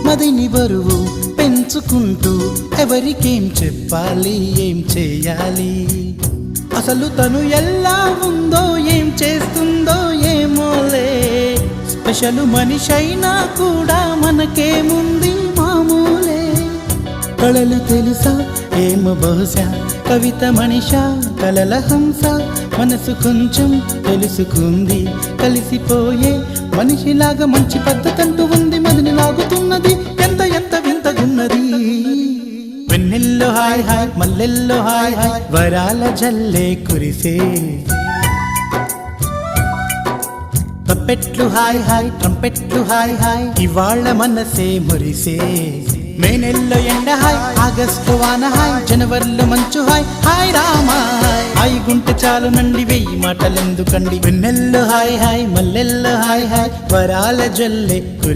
మదిని బరువు పెంచుకుంటూ ఎవరికేం చెప్పాలి, ఏం చేయాలి, అసలు తను ఎలా ఉందో, ఏం చేస్తుందో ఏమోలే. స్పెషల్ మనిషైనా కూడా మనకేముంది మామూలే. కళలు తెలుసా ఏమో బహుశా, కవిత మనిషా కలల హంస, మనసు కొంచెం తెలుసుకుంది, కలిసిపోయే మనిషిలాగా మంచి పద్ధతంటూ ఉంది, మదిని లాగుతున్నది ఎంత ఎంత వింతగున్నది. వెన్నెల్లో హాయ్ హాయ్, మల్లెల్లో హాయ్ హాయ్, వరాల జల్లే కురిసే. తప్పెట్లు హాయ్ హాయ్, ట్రంపెట్లు హాయ్ హాయ్, ఇవాళ్ళ మనసే మురిసే. మే నెలలో ఎండ హాయ్, ఆగస్టు వాన హాయ్, జనవరిలో మంచు హాయ్, హాయ్ రామా హాయ్ గుంటె చాలు నండి, వెయ్యి మాటలెందుకండి. వెన్నెల్లో హాయ్ హాయ్, మల్లెల్లో హాయ్ హాయ్, వరాల జల్లే కురి